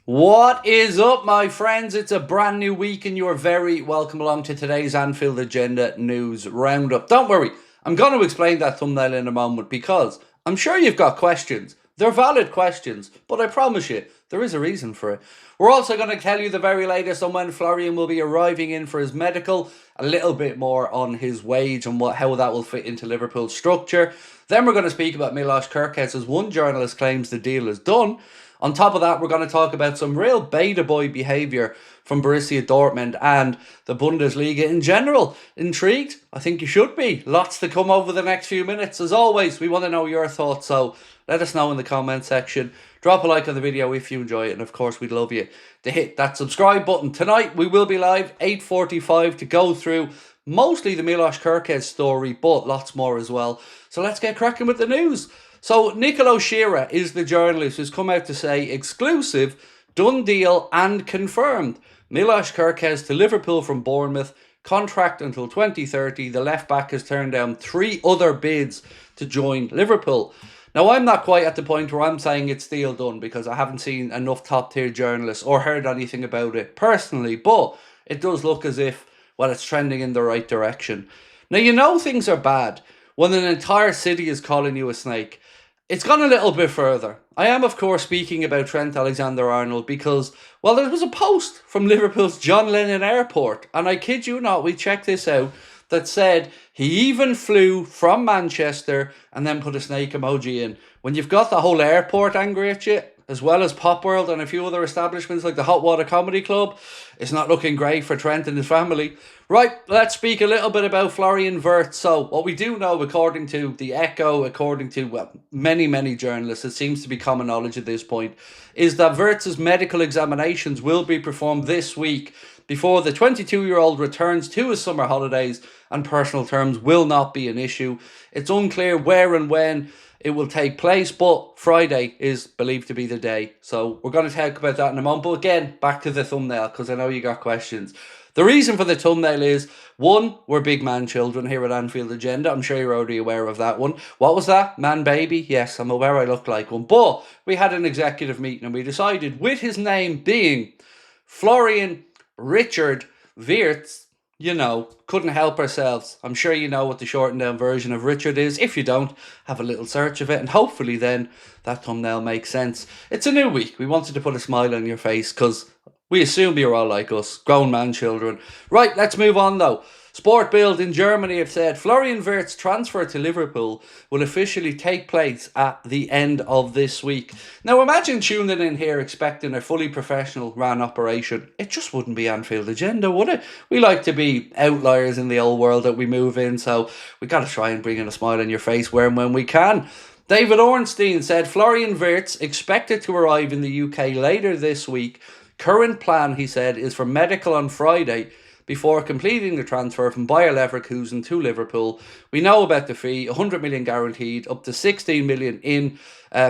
What is up, my friends? It's a brand new week and you're very welcome along to today's Anfield Agenda News Roundup. Don't worry, I'm going to explain that thumbnail in a moment because I'm sure you've got questions. They're valid questions, but I promise you, there is a reason for it. We're also going to tell you the very latest on when Florian will be arriving in for his medical, a little bit more on his wage and how that will fit into Liverpool's structure. Then we're going to speak about Milos Kerkez as one journalist claims the deal is done. On top of that, we're going to talk about some real beta boy behaviour from Borussia Dortmund and the Bundesliga in general. Intrigued? I think you should be. Lots to come over the next few minutes. As always, we want to know your thoughts, so let us know in the comment section. Drop a like on the video if you enjoy it, and of course, we'd love you to hit that subscribe button. Tonight, we will be live 8:45 to go through mostly the Milos Kerkez story, but lots more as well. So let's get cracking with the news. So Nicolo Shearer is the journalist who's come out to say exclusive, done deal and confirmed. Milos Kerkez to Liverpool from Bournemouth, contract until 2030. The left back has turned down 3 other bids to join Liverpool. Now, I'm not quite at the point where I'm saying it's deal done because I haven't seen enough top tier journalists or heard anything about it personally, but it does look as if, well, it's trending in the right direction. Now, you know things are bad when an entire city is calling you a snake. It's gone a little bit further. I am, of course, speaking about Trent Alexander-Arnold because, well, there was a post from Liverpool's John Lennon Airport, and I kid you not, we checked this out, that said he even flew from Manchester and then put a snake emoji in. When you've got the whole airport angry at you, as well as Pop World and a few other establishments like the Hot Water Comedy Club, it's not looking great for Trent and his family. Right, let's speak a little bit about Florian Wirtz. So, what we do know, according to the Echo, according to many journalists, it seems to be common knowledge at this point, is that Wirtz's medical examinations will be performed this week before the 22-year-old returns to his summer holidays, and personal terms will not be an issue. It's unclear where and when it will take place, but Friday is believed to be the day. So we're going to talk about that in a moment. But again, back to the thumbnail, because I know you got questions. The reason for the thumbnail is, one, we're big man children here at Anfield Agenda. I'm sure you're already aware of that one. What was that? Man baby? Yes, I'm aware I look like one. But we had an executive meeting and we decided, with his name being Florian Richard Wirtz, you know, couldn't help ourselves. I'm sure you know what the shortened down version of Richard is. If you don't, have a little search of it and hopefully then that thumbnail makes sense. It's a new week. We wanted to put a smile on your face because we assume you're all like us, grown man children. Right, let's move on though. Sport Bild in Germany have said Florian Wirtz's transfer to Liverpool will officially take place at the end of this week. Now imagine tuning in here expecting a fully professional ran operation. It just wouldn't be Anfield Agenda, would it? We like to be outliers in the old world that we move in, so we got to try and bring in a smile on your face where and when we can. David Ornstein said Florian Wirtz expected to arrive in the UK later this week. Current plan, he said, is for medical on Friday before completing the transfer from Bayer Leverkusen to Liverpool. We know about the fee, 100 million guaranteed, up to 16 million in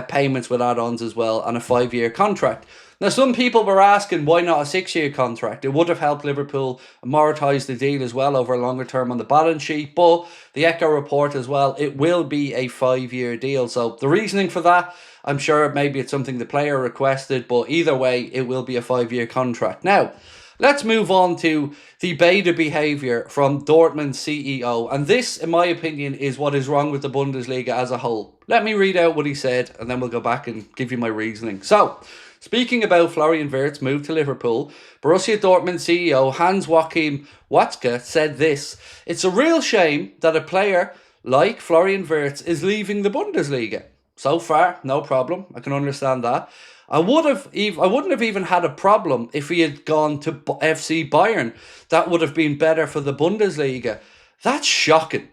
payments with add-ons as well, and a 5-year contract. Now, some people were asking why not a 6-year contract. It would have helped Liverpool amortise the deal as well over a longer term on the balance sheet, but the Echo report as well, it will be a 5-year deal. So the reasoning for that, I'm sure maybe it's something the player requested, but either way, it will be a 5-year contract. Now, let's move on to the beta behaviour from Dortmund's CEO. And this, in my opinion, is what is wrong with the Bundesliga as a whole. Let me read out what he said, and then we'll go back and give you my reasoning. So, speaking about Florian Wirtz's move to Liverpool, Borussia Dortmund CEO Hans-Joachim Watzke said this: "It's a real shame that a player like Florian Wirtz is leaving the Bundesliga. So far, no problem. I can understand that. I wouldn't have even had a problem if he had gone to FC Bayern. That would have been better for the Bundesliga." That's shocking.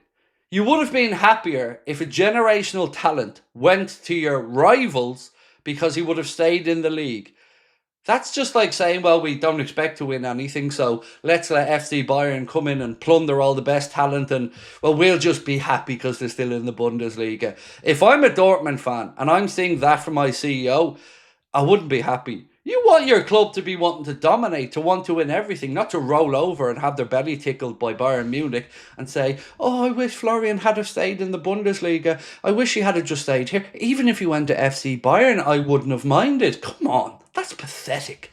You would have been happier if a generational talent went to your rivals because he would have stayed in the league. That's just like saying, well, we don't expect to win anything, so let's let FC Bayern come in and plunder all the best talent and, well, we'll just be happy because they're still in the Bundesliga. If I'm a Dortmund fan and I'm seeing that from my CEO, I wouldn't be happy. You want your club to be wanting to dominate, to want to win everything, not to roll over and have their belly tickled by Bayern Munich and say, oh, I wish Florian had have stayed in the Bundesliga. I wish he had have just stayed here. Even if he went to FC Bayern, I wouldn't have minded. Come on. That's pathetic.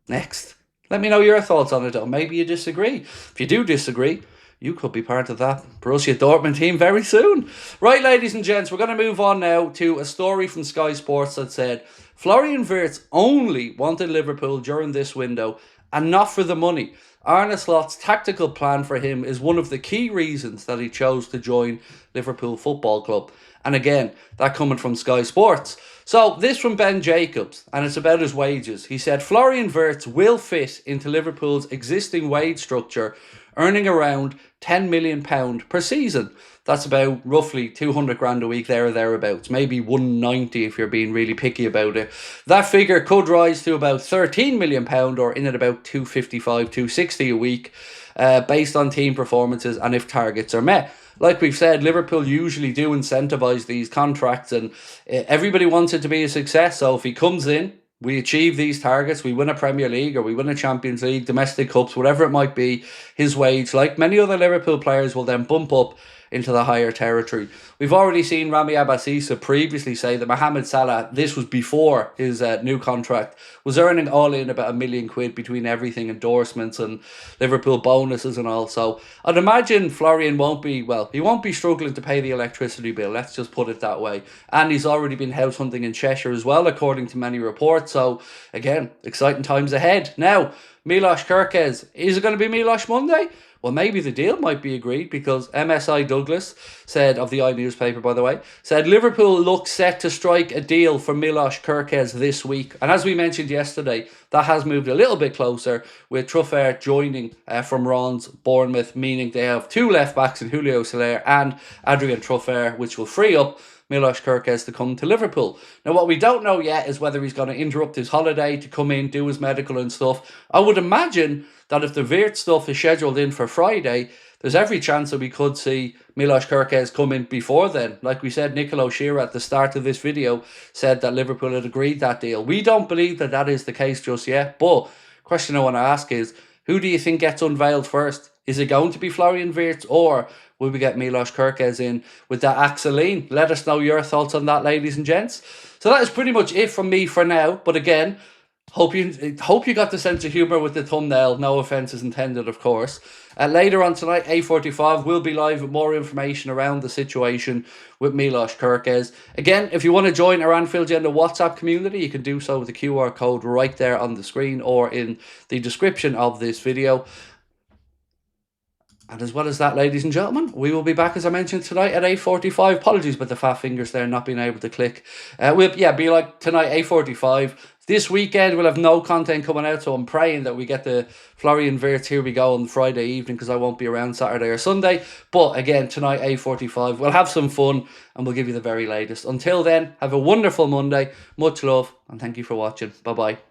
Next. Let me know your thoughts on it though. Maybe you disagree. If you do disagree, you could be part of that Borussia Dortmund team very soon. Right, ladies and gents, we're going to move on now to a story from Sky Sports that said Florian Wirtz only wanted Liverpool during this window and not for the money. Arne Slot's tactical plan for him is one of the key reasons that he chose to join Liverpool Football Club. And again, that coming from Sky Sports. So this from Ben Jacobs, and it's about his wages. He said Florian Wirtz will fit into Liverpool's existing wage structure, earning around £10 million per season. That's about roughly 200 grand a week there or thereabouts. Maybe 190 if you're being really picky about it. That figure could rise to about £13 million or in at about 255, 260 a week based on team performances and if targets are met. Like we've said, Liverpool usually do incentivise these contracts and everybody wants it to be a success. So if he comes in, we achieve these targets, we win a Premier League or we win a Champions League, domestic cups, whatever it might be, his wage, like many other Liverpool players, will then bump up into the higher territory. We've already seen Rami Abasisa previously say that Mohamed Salah, this was before his new contract, was earning all in about £1 million between everything, endorsements and Liverpool bonuses and all. So I'd imagine Florian won't be struggling to pay the electricity bill, let's just put it that way. And he's already been house hunting in Cheshire as well, according to many reports. So again, exciting times ahead. Now, Milos Kerkez, is it going to be Milos Monday? Well, maybe the deal might be agreed because MSI Douglas said, of the newspaper by the way, said Liverpool look set to strike a deal for Milos Kerkez this week. And as we mentioned yesterday, that has moved a little bit closer with Truffert joining from Ron's Bournemouth, meaning they have two left backs in Julio Soler and Adrian Truffert, which will free up Milos Kerkez to come to Liverpool. Now, what we don't know yet is whether he's going to interrupt his holiday to come in, do his medical and stuff. I would imagine that if the Wirtz stuff is scheduled in for Friday, there's every chance that we could see Milos Kerkez come in before then. Like we said, Nicolo Shearer at the start of this video said that Liverpool had agreed that deal. We don't believe that that is the case just yet, but question I want to ask is, who do you think gets unveiled first? Is it going to be Florian Wirtz or will we get Milos Kerkez in with that Axeline? Let us know your thoughts on that, ladies and gents. So that is pretty much it from me for now. But again, hope you got the sense of humour with the thumbnail. No offences intended, of course. Later on tonight, 8:45, we'll be live with more information around the situation with Milos Kerkez. Again, if you want to join our Anfield Agenda WhatsApp community, you can do so with the QR code right there on the screen or in the description of this video. And as well as that, ladies and gentlemen, we will be back, as I mentioned, tonight at 8:45. Apologies about the fat fingers there, not being able to click. We'll be like tonight, 8:45. This weekend, we'll have no content coming out, so I'm praying that we get the Florian Wirtz Here We Go on Friday evening, because I won't be around Saturday or Sunday. But again, tonight, 8:45, we'll have some fun, and we'll give you the very latest. Until then, have a wonderful Monday. Much love, and thank you for watching. Bye-bye.